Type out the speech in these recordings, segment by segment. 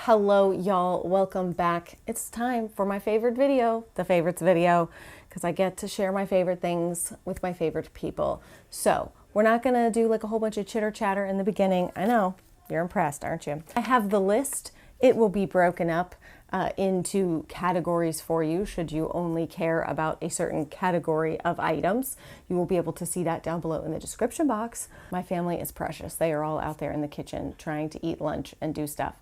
Hello y'all, welcome back. It's time for my favorite video, the favorites video, because I get to share my favorite things with my favorite people. So we're not gonna do like a whole bunch of chitter chatter in the beginning. I know, you're impressed, aren't you? I have the list. It will be broken up into categories for you. Should you only care about a certain category of items, you will be able to see that down below in the description box. My family is precious. They are all out there in the kitchen trying to eat lunch and do stuff.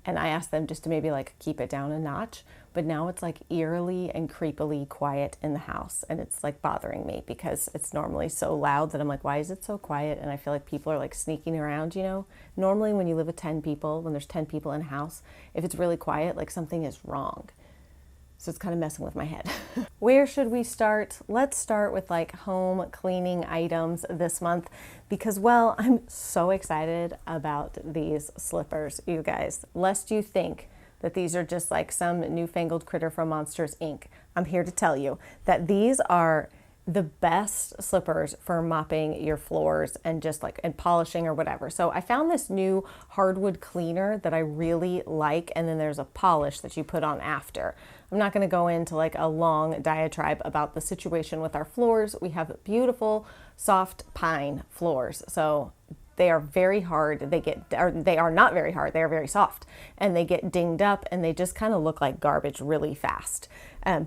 And I asked them just to maybe like keep it down a notch, but now it's like eerily and creepily quiet in the house. And it's like bothering me because it's normally so loud that I'm like, why is it so quiet? And I feel like people are like sneaking around, you know? Normally when you live with 10 people, when there's 10 people in a house, if it's really quiet, like something is wrong. So it's kind of messing with my head. Where should we start? Let's start with like home cleaning items this month because, well, I'm so excited about these slippers, you guys. Lest you think that these are just like some newfangled critter from Monsters, Inc. I'm here to tell you that these are the best slippers for mopping your floors and just like and polishing or whatever. So I found this new hardwood cleaner that I really like, and then there's a polish that you put on after. I'm not going to go into like a long diatribe about the situation with our floors. We have beautiful soft pine floors, so they are very hard. They are not very hard. They are very soft, and they get dinged up, and they just kind of look like garbage really fast.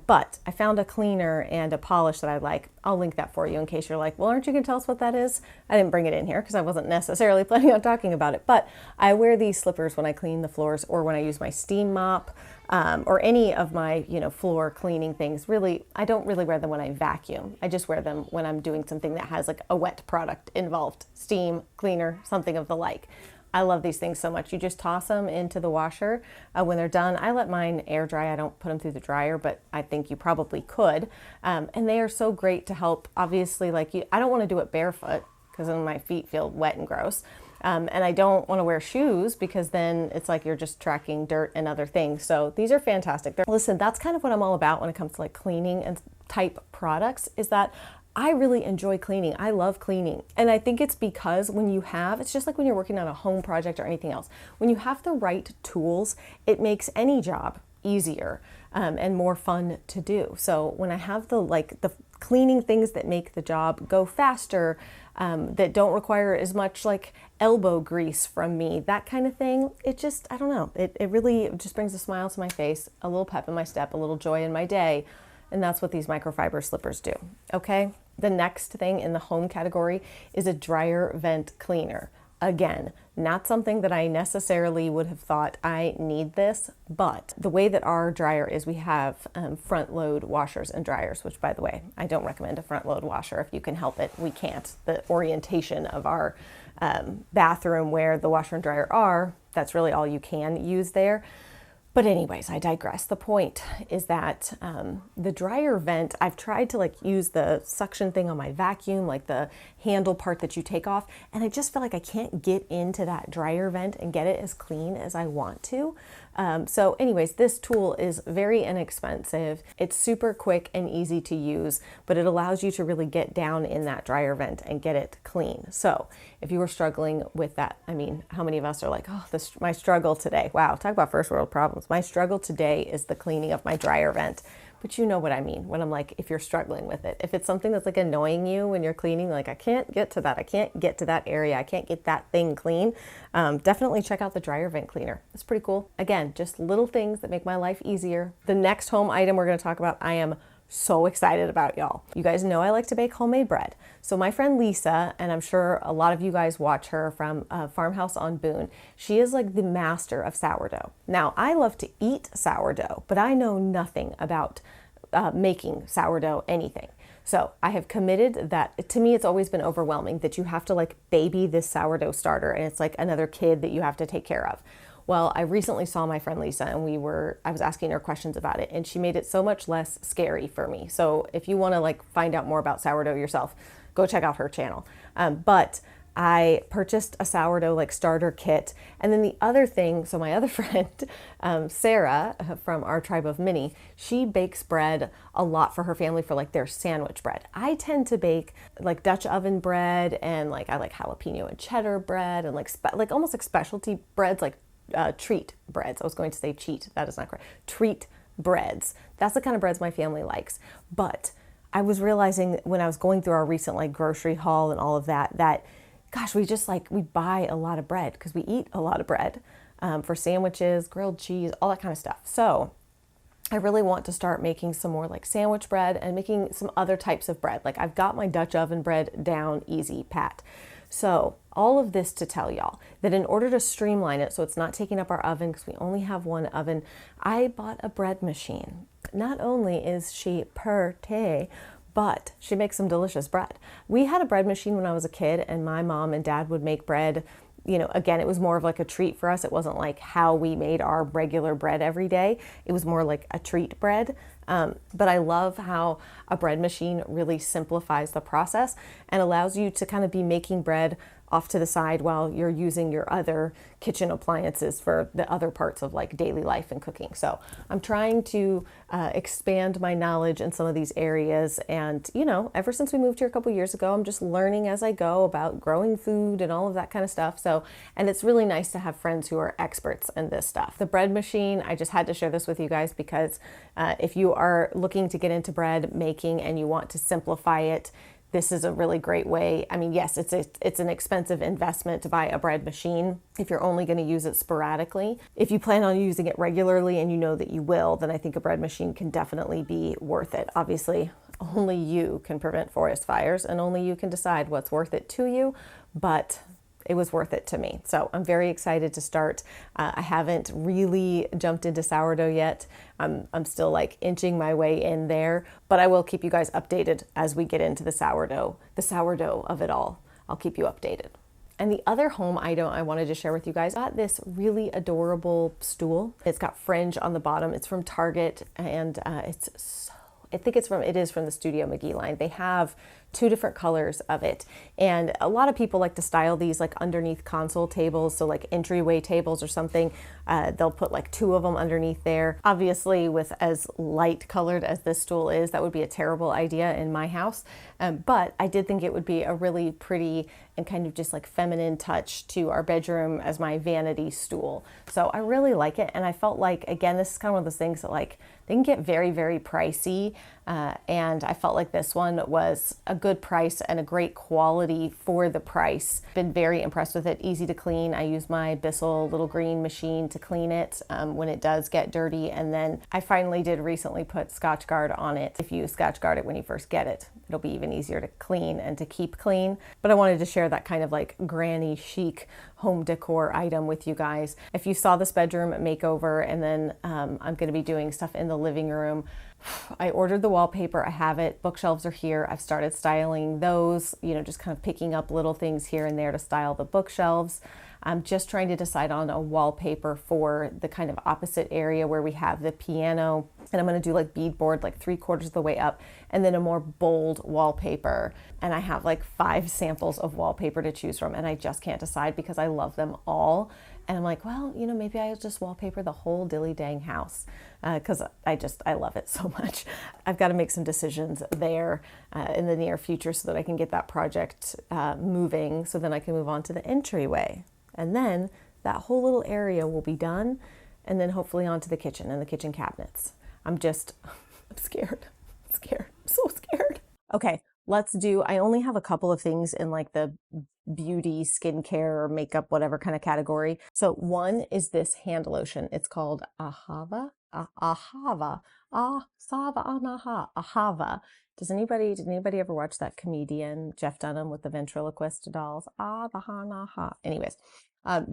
But I found a cleaner and a polish that I like. I'll link that for you in case you're like, well, aren't you going to tell us what that is? I didn't bring it in here because I wasn't necessarily planning on talking about it. But I wear these slippers when I clean the floors or when I use my steam mop. Or any of my, floor cleaning things. Really, I don't really wear them when I vacuum. I just wear them when I'm doing something that has like a wet product involved, steam, cleaner, something of the like. I love these things so much. You just toss them into the washer when they're done. I let mine air dry. I don't put them through the dryer, but I think you probably could. And they are so great to help. Obviously, I don't want to do it barefoot because then my feet feel wet and gross. And I don't want to wear shoes because then it's like you're just tracking dirt and other things. So these are fantastic. Listen, that's kind of what I'm all about when it comes to like cleaning and type products, is that I really enjoy cleaning. I love cleaning. And I think it's because it's just like when you're working on a home project or anything else, when you have the right tools, it makes any job easier and more fun to do. So when I have the cleaning things that make the job go faster, that don't require as much like elbow grease from me, that kind of thing, it just, I don't know, it really just brings a smile to my face, a little pep in my step, a little joy in my day. And that's what these microfiber slippers do. Okay. The next thing in the home category is a dryer vent cleaner. Again, not something that I necessarily would have thought I need this, but the way that our dryer is, we have front load washers and dryers, which, by the way, I don't recommend a front load washer if you can help it. We can't. The orientation of our bathroom where the washer and dryer are, that's really all you can use there. But anyways, I digress. The point is that the dryer vent, I've tried to use the suction thing on my vacuum, like the handle part that you take off, and I just feel like I can't get into that dryer vent and get it as clean as I want to. So anyways, this tool is very inexpensive. It's super quick and easy to use, but it allows you to really get down in that dryer vent and get it clean. So if you were struggling with that, I mean, how many of us are like, oh, my struggle today. Wow, talk about first world problems. My struggle today is the cleaning of my dryer vent. But you know what I mean when I'm like, if you're struggling with it, if it's something that's like annoying you when you're cleaning, like I can't get to that. I can't get to that area. I can't get that thing clean. Definitely check out the dryer vent cleaner. It's pretty cool. Again, just little things that make my life easier. The next home item we're going to talk about, I am so excited about, y'all. You guys know I like to bake homemade bread. So my friend Lisa, and I'm sure a lot of you guys watch her from Farmhouse on Boone, she is like the master of sourdough. Now, I love to eat sourdough, but I know nothing about making sourdough anything. So I have committed that, to me, it's always been overwhelming that you have to like baby this sourdough starter, and it's like another kid that you have to take care of. Well, I recently saw my friend Lisa, and I was asking her questions about it, and she made it so much less scary for me. So if you want to like find out more about sourdough yourself, go check out her channel. But I purchased a sourdough like starter kit. And then the other thing, so my other friend, Sarah from our tribe of Minnie, she bakes bread a lot for her family for like their sandwich bread. I tend to bake like Dutch oven bread, and like I like jalapeno and cheddar bread, and like almost like specialty breads, like treat breads. I was going to say cheat. That is not correct. Treat breads. That's the kind of breads my family likes. But I was realizing when I was going through our recent like grocery haul and all of that, that gosh, we just like, we buy a lot of bread because we eat a lot of bread for sandwiches, grilled cheese, all that kind of stuff. So I really want to start making some more like sandwich bread and making some other types of bread. Like I've got my Dutch oven bread down easy pat. So all of this to tell y'all that in order to streamline it so it's not taking up our oven because we only have one oven, I bought a bread machine. Not only is she pretty, but she makes some delicious bread. We had a bread machine when I was a kid, and my mom and dad would make bread. You know, again, it was more of like a treat for us. It wasn't like how we made our regular bread every day. It was more like a treat bread. But I love how a bread machine really simplifies the process and allows you to kind of be making bread off to the side while you're using your other kitchen appliances for the other parts of like daily life and cooking. So I'm trying to expand my knowledge in some of these areas. And, you know, ever since we moved here a couple years ago, I'm just learning as I go about growing food and all of that kind of stuff. So, and it's really nice to have friends who are experts in this stuff. The bread machine, I just had to share this with you guys because if you are looking to get into bread making and you want to simplify it, this is a really great way. I mean, yes, it's an expensive investment to buy a bread machine if you're only going to use it sporadically. If you plan on using it regularly and you know that you will, then I think a bread machine can definitely be worth it. Obviously, only you can prevent forest fires and only you can decide what's worth it to you, but it was worth it to me. So I'm very excited to start. I haven't really jumped into sourdough yet. I'm still like inching my way in there, but I will keep you guys updated as we get into the sourdough of it all. I'll keep you updated. And the other home item I wanted to share with you guys, I got this really adorable stool. It's got fringe on the bottom. It's from Target, and it is from the Studio McGee line. They have 2 different colors of it. And a lot of people like to style these like underneath console tables. So like entryway tables or something, they'll put like 2 of them underneath there. Obviously with as light colored as this stool is, that would be a terrible idea in my house. But I did think it would be a really pretty and kind of just like feminine touch to our bedroom as my vanity stool. So I really like it. And I felt like, again, this is kind of one of those things that like, they can get very, very pricey. And I felt like this one was a good price and a great quality for the price. Been very impressed with it. Easy to clean. I use my Bissell little green machine to clean it when it does get dirty. And then I finally did recently put Scotch Guard on it. If you Scotch Guard it when you first get it, it'll be even easier to clean and to keep clean. But I wanted to share that kind of like granny chic home decor item with you guys. If you saw this bedroom makeover, and then I'm going to be doing stuff in the living room. I ordered the wallpaper. I have it. Bookshelves are here. I've started styling those, you know, just kind of picking up little things here and there to style the bookshelves. I'm just trying to decide on a wallpaper for the kind of opposite area where we have the piano. And I'm going to do like beadboard, like 3/4 of the way up, and then a more bold wallpaper. And I have like 5 samples of wallpaper to choose from, and I just can't decide because I love them all. And I'm like, well, you know, maybe I'll just wallpaper the whole dilly dang house because I love it so much. I've got to make some decisions there in the near future so that I can get that project moving, so then I can move on to the entryway. And then that whole little area will be done, and then hopefully onto the kitchen and the kitchen cabinets. I'm scared. I'm so scared. Okay, I only have a couple of things in like the beauty, skincare, or makeup, whatever kind of category. So one is this hand lotion. It's called Ahava. Ahava. Did anybody ever watch that comedian Jeff Dunham with the ventriloquist dolls? Anyways,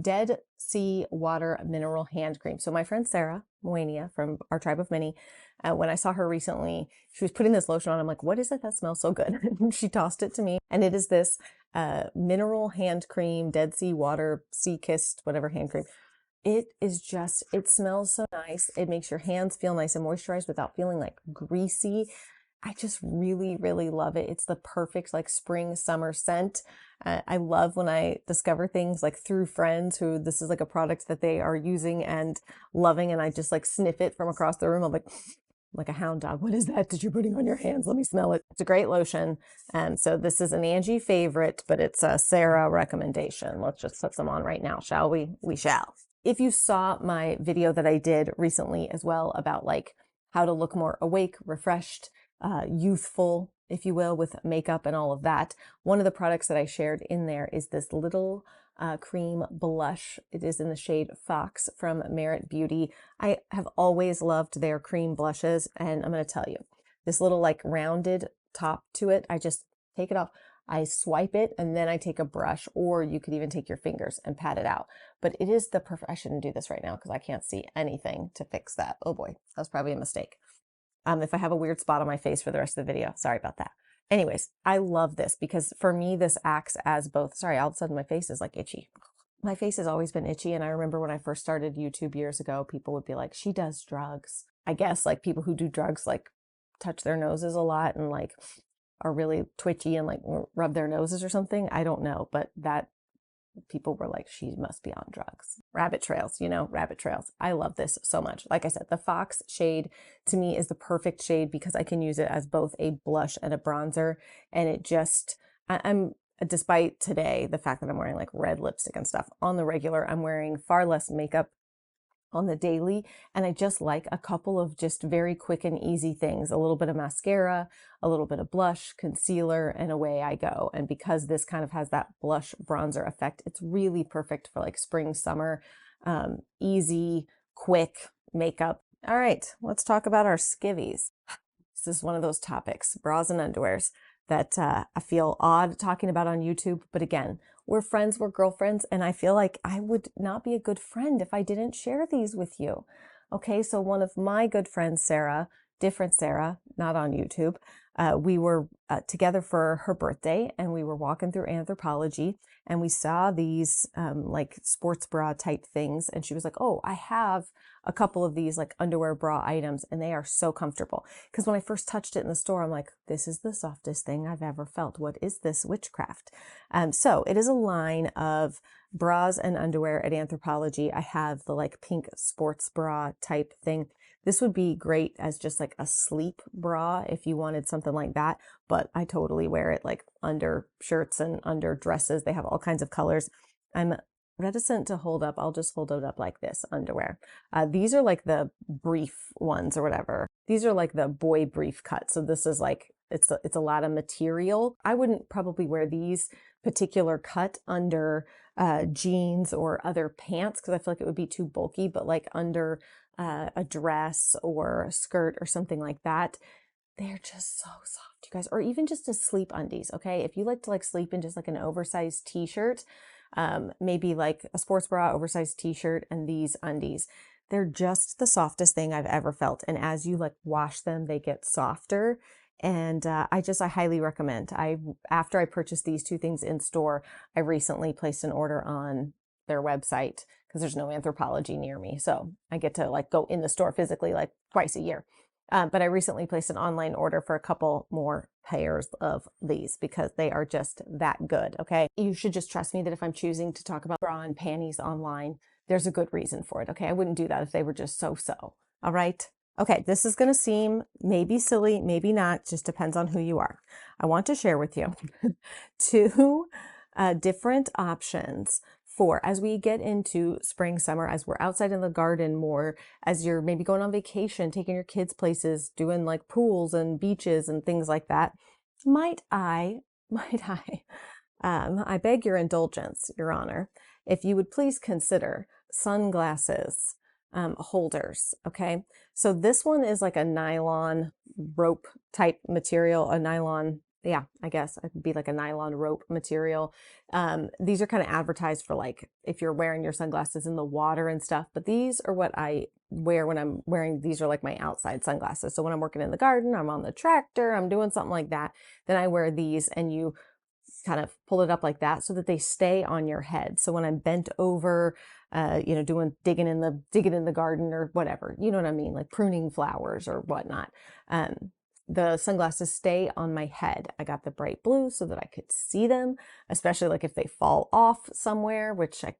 Dead Sea Water Mineral Hand Cream. So my friend Sarah Moania from our tribe of many, when I saw her recently, she was putting this lotion on. I'm like, what is it that smells so good? And she tossed it to me, and it is this mineral hand cream, Dead Sea Water, sea kissed, whatever hand cream. It smells so nice. It makes your hands feel nice and moisturized without feeling like greasy. I just really, really love it. It's the perfect like spring, summer scent. I love when I discover things like through friends who this is like a product that they are using and loving, and I just like sniff it from across the room. I'm like a hound dog. What is that that you're putting on your hands? Let me smell it. It's a great lotion. And so this is an Angie favorite, but it's a Sarah recommendation. Let's just put some on right now, shall we? We shall. If you saw my video that I did recently as well about like how to look more awake, refreshed, youthful, if you will, with makeup and all of that, one of the products that I shared in there is this little cream blush. It is in the shade Fox from Merit Beauty. I have always loved their cream blushes, and I'm going to tell you, this little like rounded top to it, I just take it off. I swipe it and then I take a brush, or you could even take your fingers and pat it out. But it is the perfect, I shouldn't do this right now because I can't see anything to fix that. Oh boy, that was probably a mistake. If I have a weird spot on my face for the rest of the video, sorry about that. Anyways, I love this because for me, this acts as both, sorry, all of a sudden my face is like itchy. My face has always been itchy. And I remember when I first started YouTube years ago, people would be like, she does drugs. I guess like people who do drugs, like touch their noses a lot and like are really twitchy and like rub their noses or something. I don't know, but that people were like, she must be on drugs. Rabbit trails, you know, rabbit trails. I love this so much. Like I said, the Fox shade to me is the perfect shade because I can use it as both a blush and a bronzer. And it just, I'm, despite today, the fact that I'm wearing like red lipstick and stuff on the regular, I'm wearing far less makeup on the daily. And I just like a couple of just very quick and easy things, a little bit of mascara, a little bit of blush, concealer, and away I go. And because this kind of has that blush bronzer effect, it's really perfect for like spring, summer, easy, quick makeup. All right, let's talk about our skivvies. This is one of those topics, bras and underwears, that I feel odd talking about on YouTube. But again, we're friends, we're girlfriends, and I feel like I would not be a good friend if I didn't share these with you. Okay, so one of my good friends, Sarah, different Sarah, not on YouTube, we were together for her birthday, and we were walking through Anthropologie, and we saw these like sports bra type things, and she was like, oh, I have a couple of these like underwear bra items, and they are so comfortable. Because when I first touched it in the store, I'm like, this is the softest thing I've ever felt. What is this witchcraft? So it is a line of bras and underwear at Anthropologie. I have the like pink sports bra type thing. This would be great as just like a sleep bra if you wanted something like that, but I totally wear it like under shirts and under dresses. They have all kinds of colors. I'm reticent to hold up. I'll just hold it up like this, underwear. These are like the brief ones or whatever. These are like the boy brief cut. So this is like, it's a lot of material. I wouldn't probably wear these particular cut under jeans or other pants because I feel like it would be too bulky, but like under a dress or a skirt or something like that, they're just so soft, you guys. Or even just a sleep undies, okay? If you like to like sleep in just like an oversized t-shirt, maybe like a sports bra, oversized t-shirt, and these undies, they're just the softest thing I've ever felt. And as you like wash them, they get softer. And I highly recommend. After I purchased these two things in store, I recently placed an order on their website because there's no Anthropologie near me. So I get to like go in the store physically like twice a year. But I recently placed an online order for a couple more pairs of these because they are just that good, okay? You should just trust me that if I'm choosing to talk about bra and panties online, there's a good reason for it, okay? I wouldn't do that if they were just so, all right? Okay, this is gonna seem maybe silly, maybe not, just depends on who you are. I want to share with you two different options for as we get into spring, summer, as we're outside in the garden more, as you're maybe going on vacation, taking your kids places, doing like pools and beaches and things like that. I beg your indulgence, Your Honor, if you would please consider sunglasses holders, okay? So this one is like a nylon rope type material, a nylon, yeah, I guess it would be like a nylon rope material. These are kind of advertised for like if you're wearing your sunglasses in the water and stuff, but these are what I wear when I'm wearing, these are like my outside sunglasses. So when I'm working in the garden, I'm on the tractor, I'm doing something like that, then I wear these, and you kind of pull it up like that so that they stay on your head. So when I'm bent over, you know, digging in the garden or whatever, you know what I mean? Like pruning flowers or whatnot. The sunglasses stay on my head. I got the bright blue so that I could see them, especially like if they fall off somewhere, which I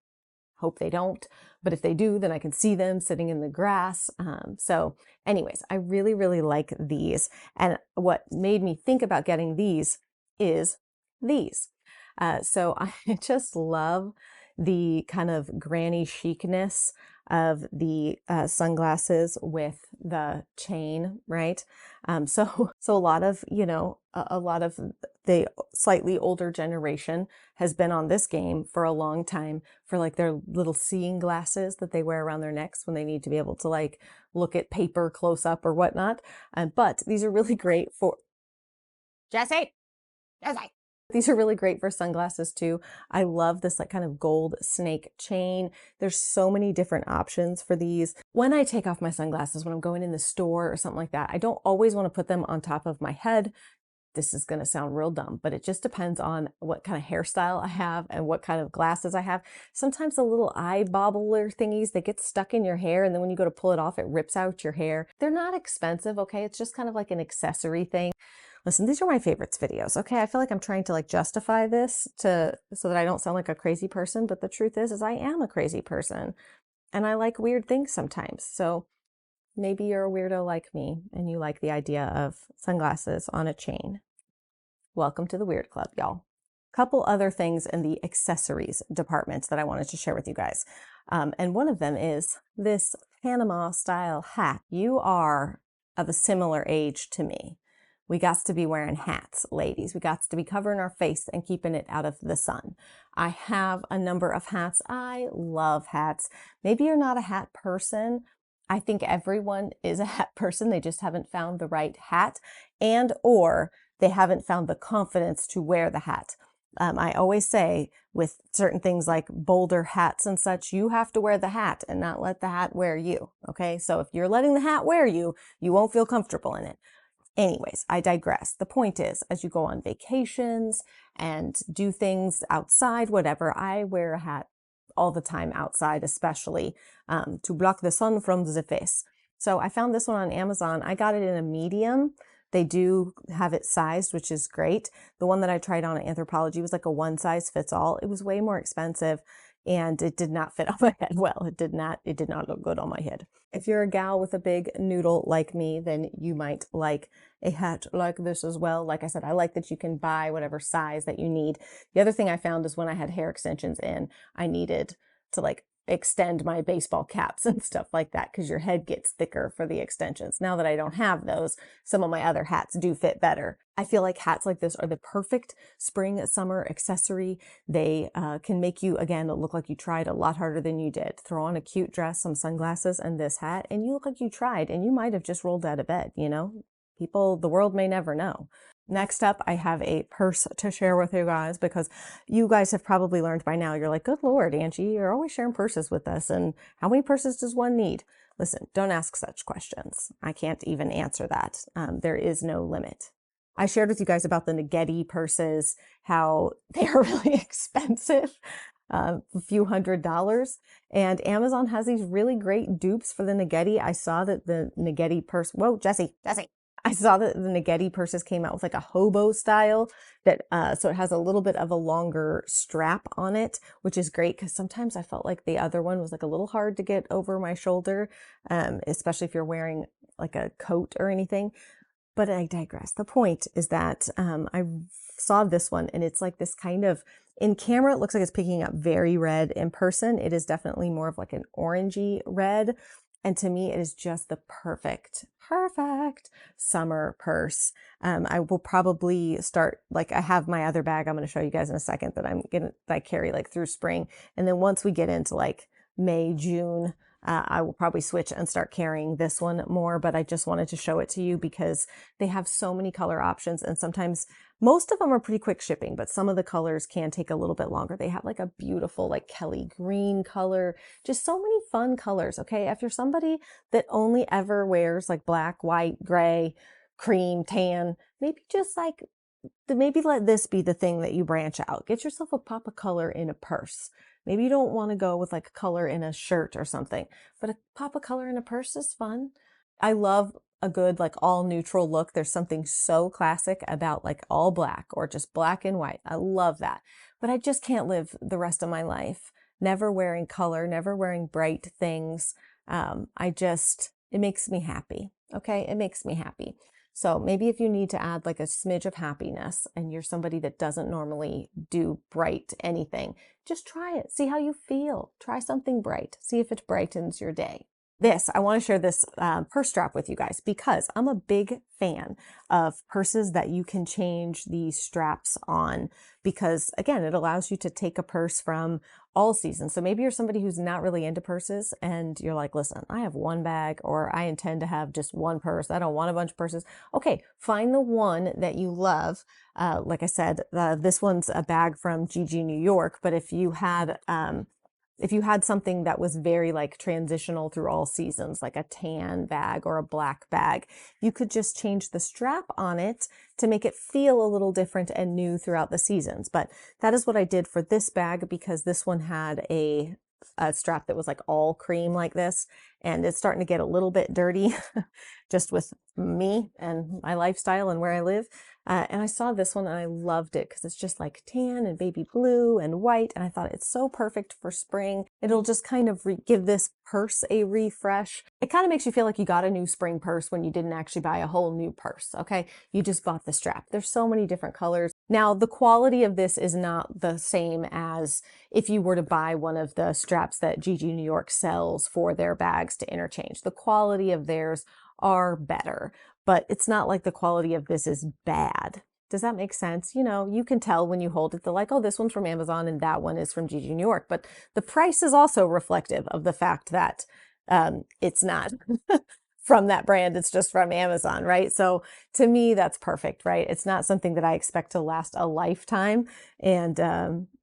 hope they don't, but if they do, then I can see them sitting in the grass. So anyways, I really, really like these. And what made me think about getting these is these. So I just love the kind of granny chicness of the sunglasses with the chain, right? So a lot of, you know, a lot of the slightly older generation has been on this game for a long time for like their little seeing glasses that they wear around their necks when they need to be able to like look at paper close up or whatnot. But these are really great for Jesse. These are really great for sunglasses too. I love this like kind of gold snake chain. There's so many different options for these. When I take off my sunglasses, when I'm going in the store or something like that, I don't always want to put them on top of my head. This is going to sound real dumb, but it just depends on what kind of hairstyle I have and what kind of glasses I have. Sometimes the little eye bobbler thingies, they get stuck in your hair, and then when you go to pull it off, it rips out your hair. They're not expensive, okay? It's just kind of like an accessory thing. Listen, these are my favorites videos, okay? I feel like I'm trying to like justify this so that I don't sound like a crazy person, but the truth is I am a crazy person and I like weird things sometimes. So maybe you're a weirdo like me and you like the idea of sunglasses on a chain. Welcome to the Weird Club, y'all. Couple other things in the accessories department that I wanted to share with you guys. And one of them is this Panama style hat. You are of a similar age to me. We got to be wearing hats, ladies. We got to be covering our face and keeping it out of the sun. I have a number of hats. I love hats. Maybe you're not a hat person. I think everyone is a hat person. They just haven't found the right hat or they haven't found the confidence to wear the hat. I always say with certain things like bolder hats and such, you have to wear the hat and not let the hat wear you. Okay. So if you're letting the hat wear you, you won't feel comfortable in it. Anyways, I digress. The point is, as you go on vacations and do things outside, whatever, I wear a hat all the time outside, especially to block the sun from the face. So I found this one on Amazon. I got it in a medium. They do have it sized, which is great. The one that I tried on at Anthropologie was like a one size fits all. It was way more expensive and it did not fit on my head well. It did not look good on my head. If you're a gal with a big noodle like me, then you might like a hat like this as well. Like I said, I like that you can buy whatever size that you need. The other thing I found is when I had hair extensions in, I needed to like extend my baseball caps and stuff like that because your head gets thicker for the extensions. Now that I don't have those, some of my other hats do fit better. I feel like hats like this are the perfect spring, summer accessory. They can make you, again, look like you tried a lot harder than you did. Throw on a cute dress, some sunglasses, and this hat, and you look like you tried, and you might have just rolled out of bed, you know? People, the world may never know. Next up, I have a purse to share with you guys because you guys have probably learned by now. You're like, good Lord, Angie, you're always sharing purses with us. And how many purses does one need? Listen, don't ask such questions. I can't even answer that. There is no limit. I shared with you guys about the Negeti purses, how they are really expensive, a few $100s. And Amazon has these really great dupes for the Negeti. I saw that the Negeti purse, whoa, Jesse. I saw that the Negeti purses came out with like a hobo style that, so it has a little bit of a longer strap on it, which is great because sometimes I felt like the other one was like a little hard to get over my shoulder, especially if you're wearing like a coat or anything. But I digress. The point is that I saw this one and it's like this kind of, in camera, it looks like it's picking up very red. In person, it is definitely more of like an orangey red. And to me, it is just the perfect summer purse. I will probably start, like I have my other bag I'm going to show you guys in a second that I carry like through spring. And then once we get into like May, June, I will probably switch and start carrying this one more, but I just wanted to show it to you because they have so many color options and sometimes most of them are pretty quick shipping, but some of the colors can take a little bit longer. They have like a beautiful like Kelly green color, just so many fun colors. Okay. If you're somebody that only ever wears like black, white, gray, cream, tan, maybe just like maybe let this be the thing that you branch out. Get yourself a pop of color in a purse. Maybe you don't want to go with like color in a shirt or something, but a pop of color in a purse is fun. I love a good like all neutral look. There's something so classic about like all black or just black and white. I love that. But I just can't live the rest of my life never wearing color, never wearing bright things. It makes me happy. Okay. It makes me happy. So maybe if you need to add like a smidge of happiness and you're somebody that doesn't normally do bright anything, just try it. See how you feel. Try something bright. See if it brightens your day. I want to share this purse strap with you guys because I'm a big fan of purses that you can change the straps on because, again, it allows you to take a purse from all seasons. So maybe you're somebody who's not really into purses and you're like, listen, I have one bag or I intend to have just one purse. I don't want a bunch of purses. Okay, find the one that you love. Like I said, this one's a bag from GG New York, but if you had something that was very like transitional through all seasons, like a tan bag or a black bag, you could just change the strap on it to make it feel a little different and new throughout the seasons. But that is what I did for this bag because this one had a strap that was like all cream like this, and it's starting to get a little bit dirty just with me and my lifestyle and where I live. And I saw this one and I loved it because it's just like tan and baby blue and white. And I thought it's so perfect for spring. It'll just kind of give this purse a refresh. It kind of makes you feel like you got a new spring purse when you didn't actually buy a whole new purse. Okay. You just bought the strap. There's so many different colors. Now, the quality of this is not the same as if you were to buy one of the straps that GG New York sells for their bags to interchange. The quality of theirs are better, but it's not like the quality of this is bad. Does that make sense? You know, you can tell when you hold it, they're like, oh, this one's from Amazon and that one is from GG New York. But the price is also reflective of the fact that it's not from that brand. It's just from Amazon, right? So to me, that's perfect, right? It's not something that I expect to last a lifetime.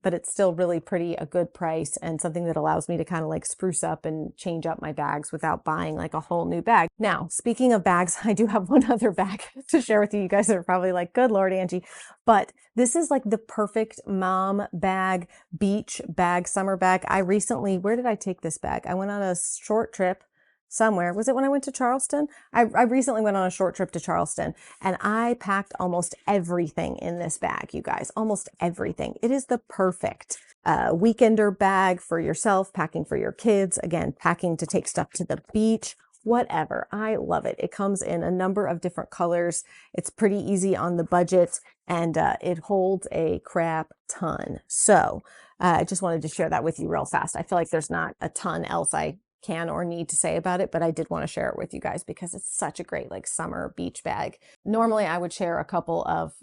But it's still really pretty, a good price and something that allows me to kind of like spruce up and change up my bags without buying like a whole new bag. Now, speaking of bags, I do have one other bag to share with you. You guys are probably like, good Lord, Angie. But this is like the perfect mom bag, beach bag, summer bag. Where did I take this bag? I went on a short trip somewhere. Was it when I went to Charleston? I recently went on a short trip to Charleston and I packed almost everything in this bag, you guys, almost everything. It is the perfect weekender bag for yourself, packing for your kids, again, packing to take stuff to the beach, whatever. I love it. It comes in a number of different colors. It's pretty easy on the budget and it holds a crap ton. So I just wanted to share that with you real fast. I feel like there's not a ton else I can or need to say about it, but I did want to share it with you guys because it's such a great like summer beach bag. Normally I would share a couple of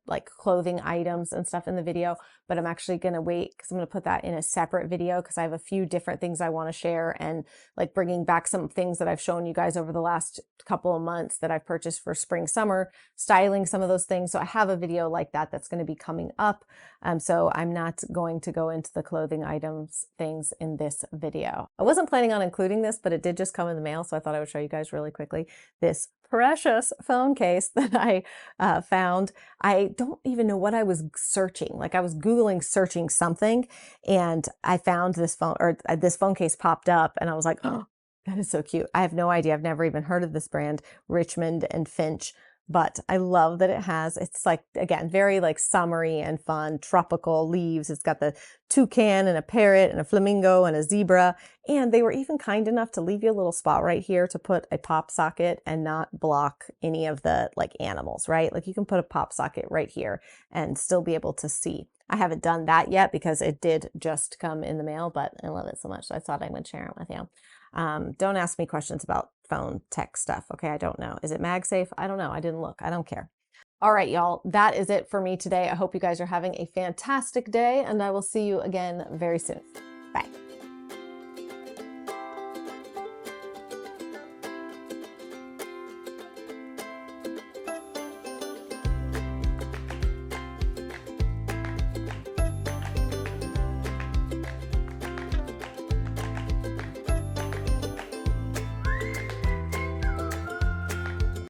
like clothing items and stuff in the video, but I'm actually going to wait because I'm going to put that in a separate video because I have a few different things I want to share and like bringing back some things that I've shown you guys over the last couple of months that I've purchased for spring, summer, styling some of those things. So I have a video like that that's going to be coming up. So I'm not going to go into the clothing items things in this video. I wasn't planning on including this, but it did just come in the mail. So I thought I would show you guys really quickly this precious phone case that I found. I don't even know what I was searching. Like I was Googling searching something and I found this phone or this phone case popped up and I was like, oh, that is so cute. I have no idea. I've never even heard of this brand, Richmond and Finch. But I love that it's like, again, very like summery and fun, tropical leaves. It's got the toucan and a parrot and a flamingo and a zebra. And they were even kind enough to leave you a little spot right here to put a pop socket and not block any of the like animals, right? Like you can put a pop socket right here and still be able to see. I haven't done that yet because it did just come in the mail, but I love it so much. So I thought I would share it with you. Don't ask me questions about phone tech stuff. Okay. I don't know. Is it MagSafe? I don't know. I didn't look. I don't care. All right, y'all. That is it for me today. I hope you guys are having a fantastic day and I will see you again very soon. Bye.